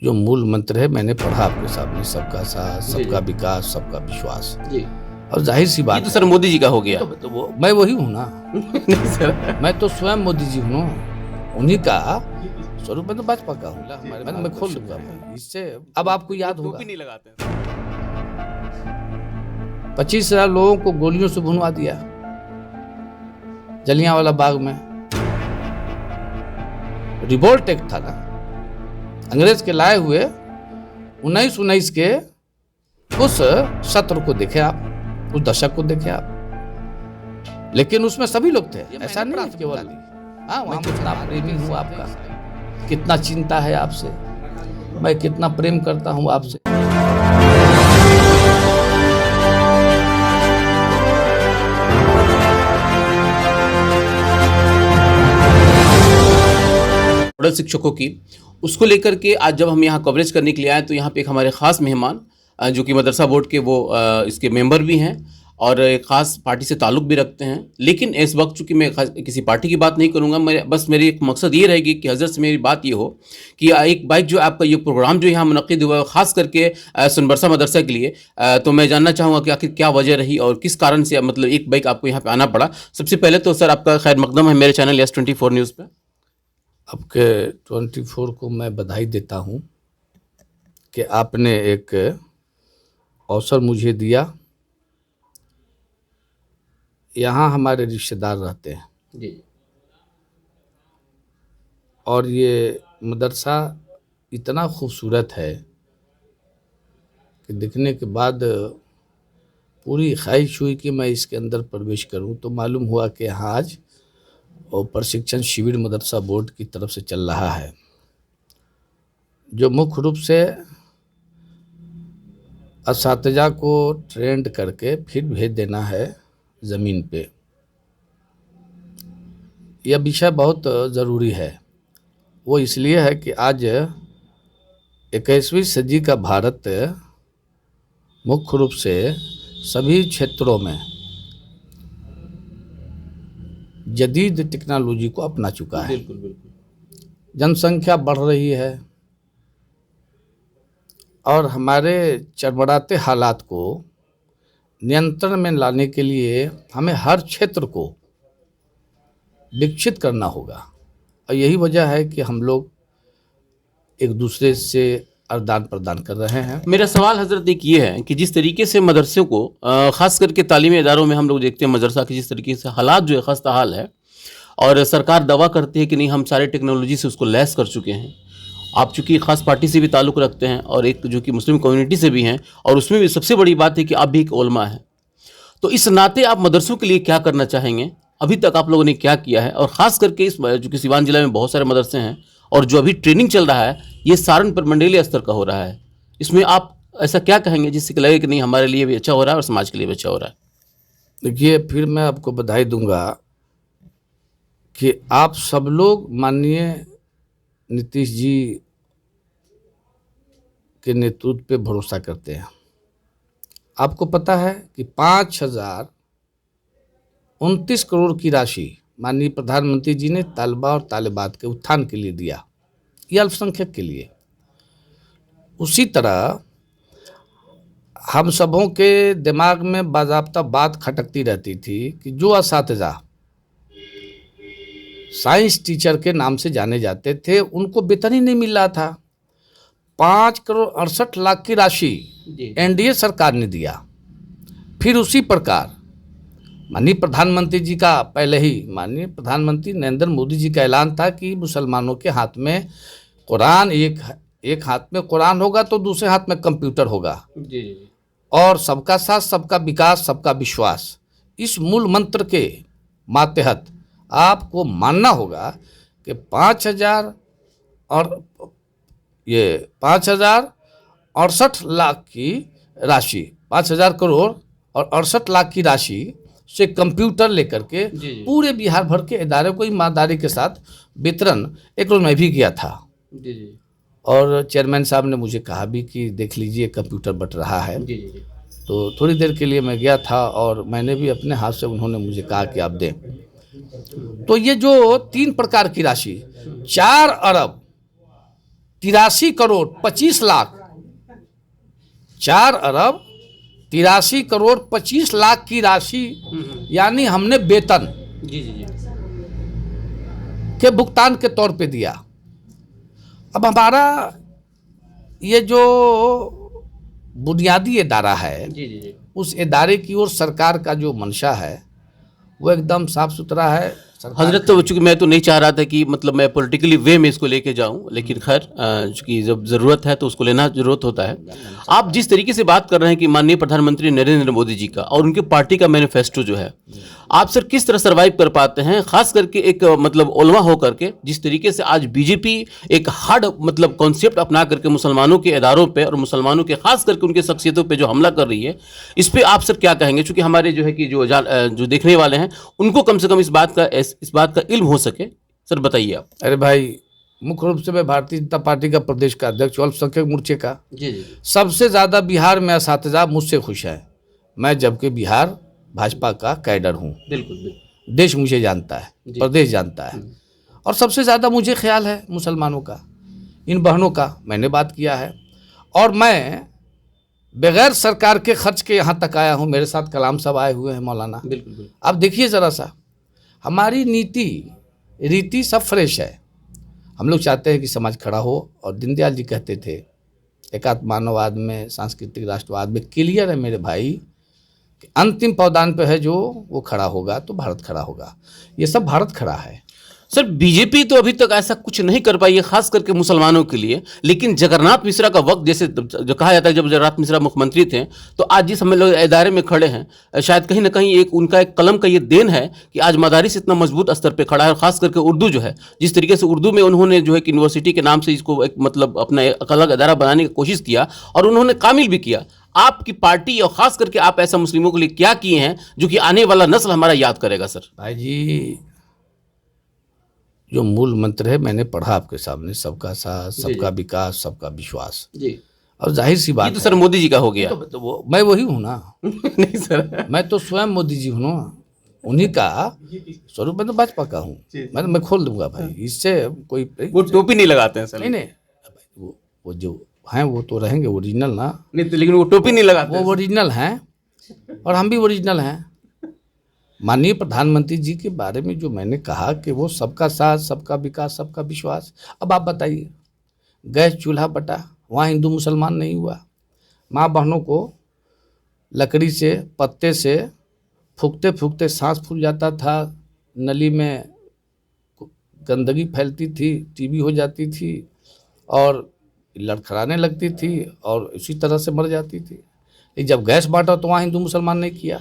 जो मूल मंत्र है मैंने पढ़ा आपके सामने, सबका साथ, सबका विकास, सबका विश्वास। जी। और जाहिर सी बात ये तो सर मोदी जी का हो गया। तो वो मैं वही हूँ ना। नहीं सर, मैं तो स्वयं मोदी जी हूँ, उन्हीं का स्वरूप। मैं तो भाजपा का हूँ। मैं खोल दूंगा इससे। अब आपको याद होगा टोपी नहीं लगाते हैं। 25,000 लोगों को गोलियों से भुनवा दिया जलियांवाला बाग में। रिवोल्ट एक्ट था ना, अंग्रेज के लाए हुए 1919 के उस सत्र को देखे आप, उस दशक को देखे आप। लेकिन उसमें सभी लोग थे, ऐसा नहीं है केवल। हाँ, मैं कितना प्रेमी हूँ आपका, कितना चिंता है आपसे, मैं कितना प्रेम करता हूँ आपसे। मॉडल शिक्षकों की, उसको लेकर के आज जब हम यहाँ कवरेज करने के लिए आए तो यहाँ पे एक हमारे ख़ास मेहमान जो कि मदरसा बोर्ड के वो इसके मेंबर भी हैं और एक ख़ास पार्टी से ताल्लुक़ भी रखते हैं। लेकिन इस वक्त चूँकि मैं किसी पार्टी की बात नहीं करूँगा, मेरी एक मकसद ये रहेगी कि हज़रत से मेरी बात ये हो कि एक बाइक जो आपका ये प्रोग्राम जो यहाँ मुनक़िद हुआ है ख़ास करके सुनबरसा मदरसा के लिए, तो मैं जानना चाहूँगा कि आखिर क्या वजह रही और किस कारण से मतलब एक बाइक आपको यहाँ पर आना पड़ा। सबसे पहले तो सर आपका खैर मकदम है मेरे चैनल S24 न्यूज़ पर। आपके 24 को मैं बधाई देता हूँ कि आपने एक अवसर मुझे दिया। यहाँ हमारे रिश्तेदार रहते हैं जी। और ये मदरसा इतना खूबसूरत है कि देखने के बाद पूरी ख्वाहिश हुई कि मैं इसके अंदर प्रवेश करूं। तो मालूम हुआ कि यहाँ आज और प्रशिक्षण शिविर मदरसा बोर्ड की तरफ से चल रहा है, जो मुख्य रूप से असातिज़ा को ट्रेंड करके फिर भेज देना है ज़मीन पे। यह विषय बहुत ज़रूरी है। वो इसलिए है कि आज 21वीं सदी का भारत मुख्य रूप से सभी क्षेत्रों में जदीद टेक्नोलॉजी को अपना चुका है। बिल्कुल बिल्कुल। जनसंख्या बढ़ रही है और हमारे चरमराते हालात को नियंत्रण में लाने के लिए हमें हर क्षेत्र को विकसित करना होगा। और यही वजह है कि हम लोग एक दूसरे से आदान प्रदान कर रहे हैं। मेरा सवाल हजरत एक ये है कि जिस तरीके से मदरसे को ख़ास करके तालीमी इदारों में हम लोग देखते हैं मदरसा के जिस तरीके से हालात जो है खस्ता हाल है और सरकार दावा करती है कि नहीं हम सारे टेक्नोलॉजी से उसको लैस कर चुके हैं। आप चूँकि ख़ास पार्टी से भी ताल्लुक़ रखते हैं और एक जो कि मुस्लिम कम्युनिटी से भी हैं और उसमें भी सबसे बड़ी बात है कि आप भी एक उलमा हैं, तो इस नाते आप मदरसों के लिए क्या करना चाहेंगे? अभी तक आप लोगों ने क्या किया है? और ख़ास करके इस जो कि सिवान जिला में बहुत सारे मदरसे हैं और जो अभी ट्रेनिंग चल रहा है ये सहारनपुर मंडलीय स्तर का हो रहा है, इसमें आप ऐसा क्या कहेंगे जिससे कि लगे कि नहीं हमारे लिए भी अच्छा हो रहा है और समाज के लिए भी अच्छा हो रहा है? देखिए, फिर मैं आपको बधाई दूंगा कि आप सब लोग माननीय नीतीश जी के नेतृत्व पे भरोसा करते हैं। आपको पता है कि 5,029 करोड़ की राशि माननीय प्रधानमंत्री जी ने तालिबा और तालिबात के उत्थान के लिए दिया, ये अल्पसंख्यक के लिए। उसी तरह हम सबों के दिमाग में बाज़ाब्ता बात खटकती रहती थी कि जो असातिज़ा साइंस टीचर के नाम से जाने जाते थे उनको वेतन ही नहीं मिल रहा था। 5,68,00,000 की राशि एनडीए सरकार ने दिया। फिर उसी प्रकार माननीय प्रधानमंत्री जी का पहले ही माननीय प्रधानमंत्री नरेंद्र मोदी जी का ऐलान था कि मुसलमानों के हाथ में कुरान, एक हाथ में कुरान होगा तो दूसरे हाथ में कंप्यूटर होगा। जी। और सबका साथ, सबका विकास, सबका विश्वास, इस मूल मंत्र के मातहत आपको मानना होगा कि 5,068,00,000 की राशि, 5,000 करोड़ और 68 लाख की राशि से कंप्यूटर लेकर के पूरे बिहार भर के इदारे को ईमानदारी के साथ वितरण एक रोज मैं भी किया था। जी। और चेयरमैन साहब ने मुझे कहा भी कि देख लीजिए कंप्यूटर बट रहा है। जी। तो थोड़ी देर के लिए मैं गया था और मैंने भी अपने हाथ से, उन्होंने मुझे कहा कि आप दें। तो ये जो 3 प्रकार की राशि 4 अरब 83 करोड़ 25 लाख, 4 अरब 83 करोड़ 25 लाख की राशि यानी हमने वेतन जी जी जी के भुगतान के तौर पे दिया। अब हमारा ये जो बुनियादी इदारा है, जी जी जी उस इदारे की ओर सरकार का जो मंशा है वो एकदम साफ सुथरा है। सरकार हजरत, तो चूंकि मैं तो नहीं चाह रहा था कि मतलब मैं पॉलिटिकली वे में इसको लेके जाऊं, लेकिन खैर चूंकि जब ज़रूरत है तो उसको लेना जरूरत होता है। आप जिस तरीके से बात कर रहे हैं कि माननीय प्रधानमंत्री नरेंद्र मोदी जी का और उनके पार्टी का मैनिफेस्टो जो है, आप सर किस तरह सर्वाइव कर पाते हैं, खास करके एक मतलब उलमा होकर के, जिस तरीके से आज बीजेपी एक हार्ड मतलब कॉन्सेप्ट अपना करके मुसलमानों के इदारों पे और मुसलमानों के खास करके उनके शख्सियतों पे जो हमला कर रही है, इस पे आप सर क्या कहेंगे? चूंकि हमारे जो है कि जो देखने वाले हैं उनको कम से कम इस बात का इल्म हो सके, सर बताइए आप। अरे भाई, मुख्य रूप से मैं भारतीय जनता पार्टी का प्रदेश का अध्यक्ष, अल्पसंख्यक मोर्चे का। जी जी सबसे ज़्यादा बिहार में असातिज़ा मुझसे खुश है मैं, जबकि बिहार भाजपा का कैडर हूँ। बिल्कुल बिल्कुल। देश मुझे जानता है, प्रदेश जानता है, और सबसे ज़्यादा मुझे ख्याल है मुसलमानों का, इन बहनों का मैंने बात किया है। और मैं बगैर सरकार के खर्च के यहाँ तक आया हूँ। मेरे साथ कलाम साहब आए हुए हैं, मौलाना। बिल्कुल बिल्कुल। आप देखिए ज़रा सा, हमारी नीति रीति सब फ्रेश है। हम लोग चाहते हैं कि समाज खड़ा हो, और दीनदयाल जी कहते थे एकात्म मानववाद में, सांस्कृतिक राष्ट्रवाद में क्लियर है मेरे भाई कि अंतिम पावदान पे है जो वो खड़ा होगा तो भारत खड़ा होगा। ये सब भारत खड़ा है। सर बीजेपी तो अभी तक ऐसा कुछ नहीं कर पाई है, खास करके मुसलमानों के लिए, लेकिन जगन्नाथ मिश्रा का वक्त, जैसे जो कहा जाता है जब जगन्नाथ मिश्रा मुख्यमंत्री थे, तो आज जिस हम लोग इदारे में खड़े हैं, शायद कहीं ना कहीं एक उनका एक कलम का ये देन है कि आज मदारिस इतना मजबूत स्तर पे खड़ा है। और खास करके उर्दू जो है, जिस तरीके से उर्दू में उन्होंने जो है कि यूनिवर्सिटी के नाम से इसको एक मतलब अपना एक अलग इदारा बनाने की कोशिश किया, और उन्होंने कामिल भी किया। आपकी पार्टी और खास करके आप ऐसा मुस्लिमों के लिए क्या किए हैं जो कि आने वाला नस्ल हमारा याद करेगा? सर भाई जी, जो मूल मंत्र है मैंने पढ़ा आपके सामने, सबका साथ, सबका विकास, सबका विश्वास। जी, और जाहिर सी बात ये तो सर मोदी जी का हो गया। मैं वही हूँ ना। नहीं सर, मैं तो स्वयं मोदी जी हूँ ना, उन्हीं का स्वरूप। मैं तो भाजपा का हूँ। मैं खोल दूंगा भाई, इससे कोई वो टोपी नहीं लगाते हैं सर। नहीं नहीं, वो जो हैं वो तो रहेंगे ओरिजिनल ना। नहीं तो, लेकिन वो टोपी नहीं लगाते। वो ओरिजिनल हैं और हम भी ओरिजिनल हैं। माननीय प्रधानमंत्री जी के बारे में जो मैंने कहा कि वो सबका साथ, सबका विकास, सबका विश्वास। अब आप बताइए, गैस चूल्हा बटा, वहाँ हिंदू मुसलमान नहीं हुआ। माँ बहनों को लकड़ी से, पत्ते से फूंकते फूंकते सांस फूल जाता था, नली में गंदगी फैलती थी, टीबी हो जाती थी और लड़खड़ाने लगती थी और इसी तरह से मर जाती थी। लेकिन जब गैस बांटा तो वहाँ हिंदू मुसलमान नहीं किया,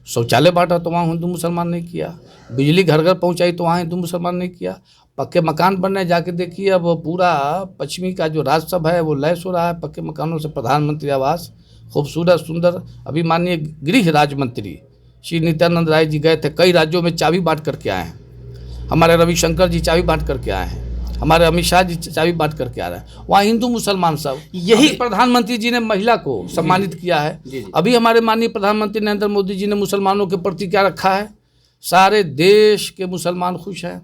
शौचालय बांटा तो वहाँ हिंदू मुसलमान नहीं किया, बिजली घर घर पहुँचाई तो वहाँ हिंदू मुसलमान नहीं किया, पक्के मकान बनने जाके देखिए, अब पूरा पश्चिमी का जो राज्यसभा है वो लैस हो रहा है पक्के मकानों से। प्रधानमंत्री आवास खूबसूरत सुंदर। अभी माननीय गृह राज्य मंत्री श्री नित्यानंद राय जी गए थे, कई राज्यों में चाबी बांट करके आए हैं। हमारे रविशंकर जी चाबी बांट करके आए हैं, हमारे अमित शाह जी चाबी बांट करके आ रहे हैं। वहाँ हिंदू मुसलमान सब, यही प्रधानमंत्री जी ने महिला को सम्मानित किया है। अभी हमारे माननीय प्रधानमंत्री नरेंद्र मोदी जी ने मुसलमानों के प्रति क्या रखा है? सारे देश के मुसलमान खुश हैं।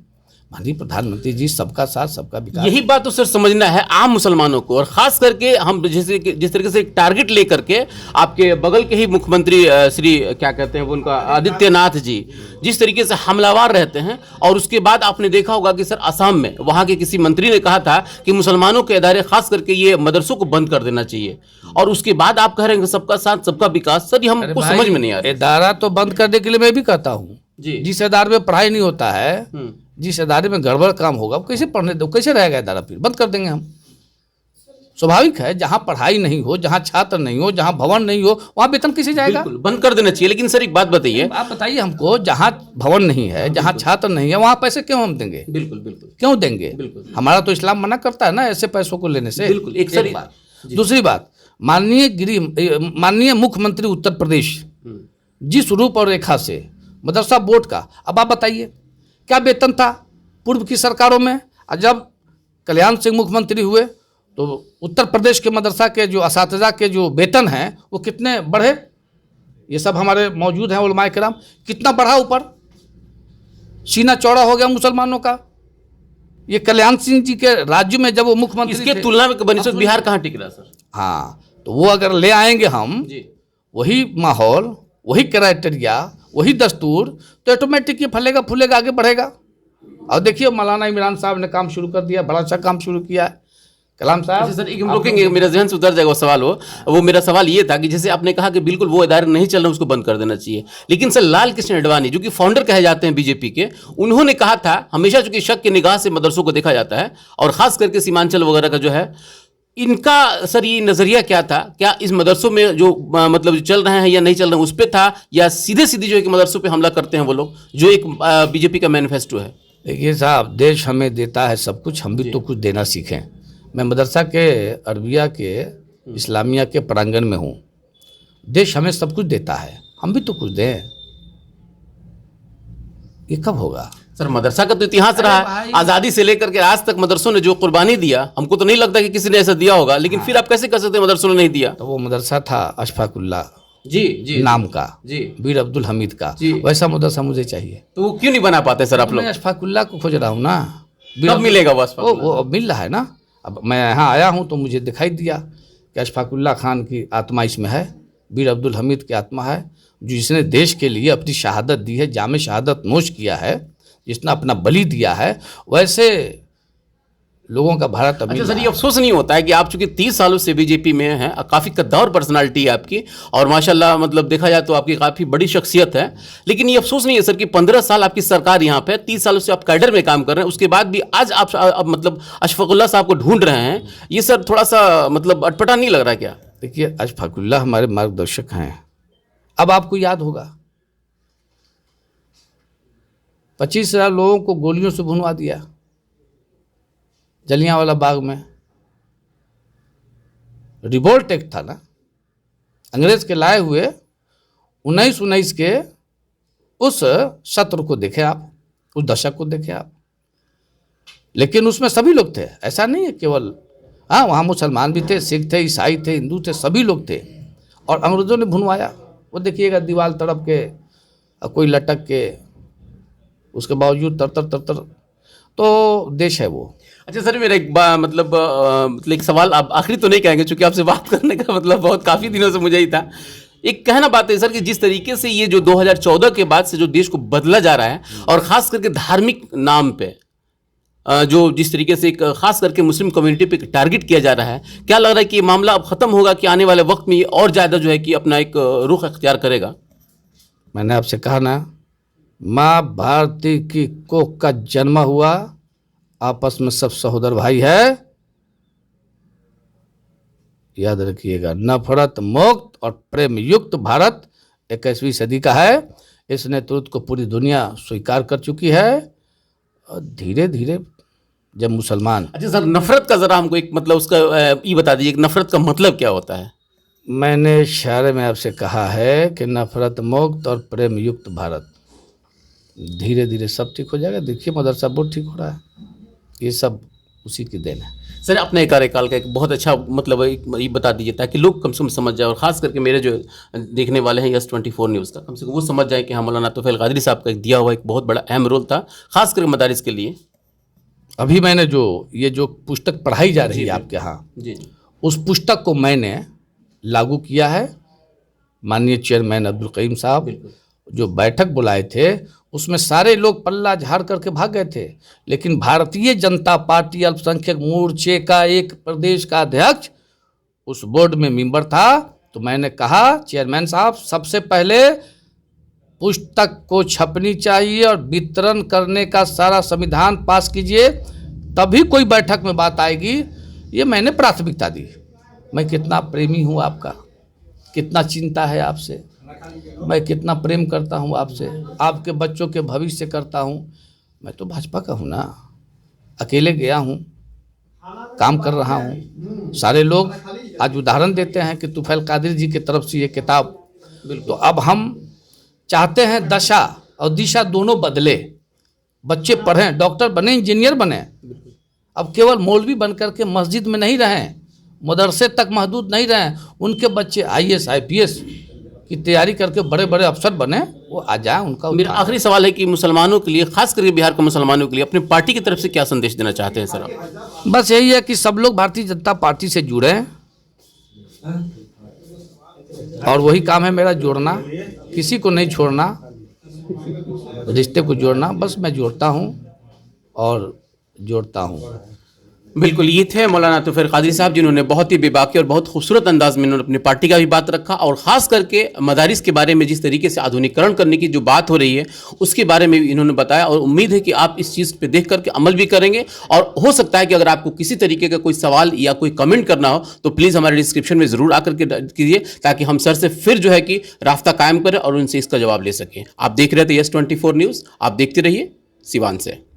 माननीय प्रधानमंत्री जी सबका साथ, सबका विकास। यही बात तो सर समझना है आम मुसलमानों को, और खास करके हम जिस तरीके से एक टारगेट लेकर के आपके बगल के ही मुख्यमंत्री श्री क्या कहते हैं वो उनका आदित्यनाथ जी जिस तरीके से हमलावर रहते हैं, और उसके बाद आपने देखा होगा कि सर असम में वहां के किसी मंत्री ने कहा था कि मुसलमानों के इदारे खास करके ये मदरसों को बंद कर देना चाहिए, और उसके बाद आप कह रहे हैं सबका साथ, सबका विकास। सर ये हमको समझ में नहीं आ रहा। इदारा तो बंद करने के लिए मैं भी कहता हूँ। जिस इदारे में पढ़ाई नहीं होता है, जिस इदारे में गड़बड़ काम होगा, कैसे पढ़ने दो, कैसे रहेगा इदारा? फिर बंद कर देंगे हम। स्वाभाविक है, जहाँ पढ़ाई नहीं हो, जहाँ छात्र नहीं हो, जहाँ भवन नहीं हो, वहाँ वेतन कैसे जाएगा? बंद कर देना चाहिए। लेकिन सर एक बात बताइए, आप बताइए हमको, जहाँ भवन नहीं है, जहाँ छात्र नहीं है, वहाँ पैसे क्यों हम देंगे? बिल्कुल बिल्कुल क्यों देंगे? हमारा तो इस्लाम मना करता है ना ऐसे पैसों को लेने से। बिल्कुल। एक सर बात। दूसरी बात, माननीय मुख्यमंत्री उत्तर प्रदेश जिस रूप और रेखा से मदरसा बोर्ड का, अब आप बताइए क्या वेतन था पूर्व की सरकारों में? और जब कल्याण सिंह मुख्यमंत्री हुए तो उत्तर प्रदेश के मदरसा के जो असातिज़ा के जो वेतन हैं वो कितने बढ़े? ये सब हमारे मौजूद हैं उलमाए किराम। कितना बढ़ा ऊपर, सीना चौड़ा हो गया मुसलमानों का। ये कल्याण सिंह जी के राज्य में जब वो मुख्यमंत्री इसके थे, तुलना में बनिस्पत बिहार कहाँ टिक रहा सर? हाँ, तो वो अगर ले आएंगे हम जी वही माहौल, वही क्राइटेरिया, वही दस्तूर, तो ऑटोमेटिक ये फलेगा फूलेगा, आगे बढ़ेगा। और देखिए मौलाना इमरान साहब ने काम शुरू कर दिया, बड़ा अच्छा काम शुरू किया है। कलाम साहब, अच्छा सर, एक हम रोकेंगे, मेरा ज़हन से उतर जाएगा वो सवाल। वो मेरा सवाल ये था कि जैसे आपने कहा कि बिल्कुल वो इदारे नहीं चल रहे, उसको बंद कर देना चाहिए, लेकिन सर लाल कृष्ण आडवाणी जो कि फाउंडर कहे जाते हैं बीजेपी के, उन्होंने कहा था हमेशा चूंकि शक की निगाह से मदरसों को देखा जाता है, और खास करके सीमांचल वगैरह का जो है, इनका सर ये नजरिया क्या था? क्या इस मदरसों में जो मतलब जो चल रहे हैं या नहीं चल रहे हैं उस पर था, या सीधे सीधे जो है कि मदरसों पे हमला करते हैं वो लोग, जो एक बीजेपी का मैनिफेस्टो है? देखिए साहब, देश हमें देता है सब कुछ, हम भी तो कुछ देना सीखें। मैं मदरसा के अरबिया के इस्लामिया के प्रांगण में हूँ। देश हमें सब कुछ देता है, हम भी तो कुछ दें। ये कब होगा सर? मदरसा का तो इतिहास रहा है, आज़ादी से लेकर के आज तक मदरसों ने जो कुर्बानी दिया, हमको तो नहीं लगता कि किसी ने ऐसा दिया होगा, लेकिन फिर आप कैसे कर सकते हैं मदरसों ने नहीं दिया? तो वो मदरसा था अशफाकुल्ला जी नाम का, जी, वीर अब्दुल हमीद का, जी। वैसा मदरसा मुझे चाहिए। तो वो क्यों नहीं बना पाते सर आप लोग? मैं अशफाकुल्ला को खोज रहा हूँ ना। कब मिलेगा वो अशफाक? वो मिल रहा है ना। अब मैं यहाँ आया हूँ तो मुझे दिखाई दिया कि अशफाकुल्ला खान की आत्मा इसमें है, वीर अब्दुल हमीद की आत्मा है, जिसने देश के लिए अपनी शहादत दी है, जामे शहादत नोश किया है, जिसने अपना बलि दिया है। वैसे लोगों का भारत अमीर। अच्छा सर, ये अफसोस नहीं होता है कि आप चूंकि 30 सालों से बीजेपी में हैं, काफ़ी कद्दावर पर्सनालिटी है आपकी, और माशाल्लाह मतलब देखा जाए तो आपकी काफ़ी बड़ी शख्सियत है, लेकिन ये अफसोस नहीं है सर कि 15 साल आपकी सरकार यहाँ पे, 30 सालों से आप कैडर में काम कर रहे हैं, उसके बाद भी आज आप मतलब अशफाकुल्ला साहब को ढूंढ रहे हैं, ये सर थोड़ा सा मतलब अटपटा नहीं लग रहा क्या? देखिए, अशफाकुल्ला हमारे मार्गदर्शक हैं। अब आपको याद होगा 25,000 लोगों को गोलियों से भुनवा दिया जलियांवाला बाग में। रिवोल्ट एक्ट था ना, अंग्रेज के लाए हुए 1919 के उस सत्र को देखे आप, उस दशक को देखे आप। लेकिन उसमें सभी लोग थे, ऐसा नहीं है केवल, हाँ वहाँ मुसलमान भी थे, सिख थे, ईसाई थे, हिंदू थे, सभी लोग थे, और अंग्रेजों ने भुनवाया। वो देखिएगा दीवार तड़प के, कोई लटक के, उसके बावजूद तर तो देश है वो। अच्छा सर, मेरा एक मतलब एक सवाल, आप आखिरी तो नहीं कहेंगे चूंकि आपसे बात करने का मतलब बहुत काफ़ी दिनों से मुझे ही था। एक कहना बात है सर कि जिस तरीके से ये जो 2014 के बाद से जो देश को बदला जा रहा है, और ख़ास करके धार्मिक नाम पे जो जिस तरीके से एक खास करके मुस्लिम कम्युनिटी पे टारगेट किया जा रहा है, क्या लग रहा है कि ये मामला अब ख़त्म होगा कि आने वाले वक्त में ये और ज़्यादा जो है कि अपना एक रुख अख्तियार करेगा? मैंने आपसे कहा ना, माँ भारती की कोख का जन्म हुआ, आपस में सब सहोदर भाई है। याद रखिएगा, नफरत मुक्त और प्रेम युक्त भारत 21वीं सदी का है। इस नेतृत्व को पूरी दुनिया स्वीकार कर चुकी है, और धीरे धीरे जब मुसलमान। अच्छा सर, नफरत का ज़रा हमको एक मतलब उसका ये बता दीजिए, नफरत का मतलब क्या होता है? मैंने इशारे में आपसे कहा है कि नफरत मुक्त और प्रेम युक्त भारत, धीरे धीरे सब ठीक हो जाएगा। देखिए मदरसा बोर्ड ठीक हो रहा है, ये सब उसी की देन है। सर, अपने कार्यकाल का एक बहुत अच्छा मतलब ये बता दीजिए ताकि लोग कम से कम समझ जाए, और ख़ास करके मेरे जो देखने वाले हैं यस-24 न्यूज़ का, कम से कम वो समझ जाए कि हाँ, मौलाना तोफ़ैल क़ादरी साहब का एक दिया हुआ एक बहुत बड़ा अहम रोल था, ख़ास करके मदारिस के लिए। अभी मैंने ये जो पुस्तक पढ़ाई जा रही है आपके यहाँ, जी, उस पुस्तक को मैंने लागू किया है। माननीय चेयरमैन अब्दुल करीम साहब जो बैठक बुलाए थे, उसमें सारे लोग पल्ला झाड़ करके भाग गए थे, लेकिन भारतीय जनता पार्टी अल्पसंख्यक मोर्चे का एक प्रदेश का अध्यक्ष उस बोर्ड में मेंबर था। तो मैंने कहा, चेयरमैन साहब, सबसे पहले पुस्तक को छपनी चाहिए और वितरण करने का सारा संविधान पास कीजिए, तभी कोई बैठक में बात आएगी। ये मैंने प्राथमिकता दी। मैं कितना प्रेमी हूँ आपका, कितना चिंता है आपसे, मैं कितना प्रेम करता हूँ आपसे, आपके बच्चों के भविष्य करता हूँ। मैं तो भाजपा का हूँ ना, अकेले गया हूँ, काम कर रहा हूँ। सारे लोग आज उदाहरण देते हैं कि तोफ़ैल क़ादरी जी की तरफ से ये किताब। तो अब हम चाहते हैं दशा और दिशा दोनों बदले, बच्चे पढ़ें, डॉक्टर बने, इंजीनियर बने। अब केवल मौलवी बन करके मस्जिद में नहीं रहें, मदरसे तक महदूद नहीं रहें, उनके बच्चे IAS IPS कि तैयारी करके बड़े बड़े अफसर बने, वो आ जाए, उनका मेरा आखिरी सवाल है कि मुसलमानों के लिए, खास करके बिहार के मुसलमानों के लिए अपनी पार्टी की तरफ से क्या संदेश देना चाहते हैं सर आप? बस यही है कि सब लोग भारतीय जनता पार्टी से जुड़े और वही काम है मेरा, जोड़ना, किसी को नहीं छोड़ना, रिश्ते को जोड़ना। बस मैं जोड़ता हूँ और जोड़ता हूँ। बिल्कुल, ये थे मौलाना तुफैर कादरी साहब, जिन्होंने बहुत ही बेबाकी और बहुत खूबसूरत अंदाज में इन्होंने अपनी पार्टी का भी बात रखा और ख़ास करके मदारिस के बारे में जिस तरीके से आधुनिकीकरण करने की जो बात हो रही है उसके बारे में भी इन्होंने बताया। और उम्मीद है कि आप इस चीज़ पे देख करके अमल भी करेंगे। और हो सकता है कि अगर आपको किसी तरीके का कोई सवाल या कोई कमेंट करना हो तो प्लीज़ हमारे डिस्क्रिप्शन में ज़रूर आकर के कीजिए, ताकि हम सर से फिर जो है कि रास्ता कायम करें और उनसे इसका जवाब ले सकें। आप देख रहे थे यस 24 न्यूज़, आप देखते रहिए सिवान से।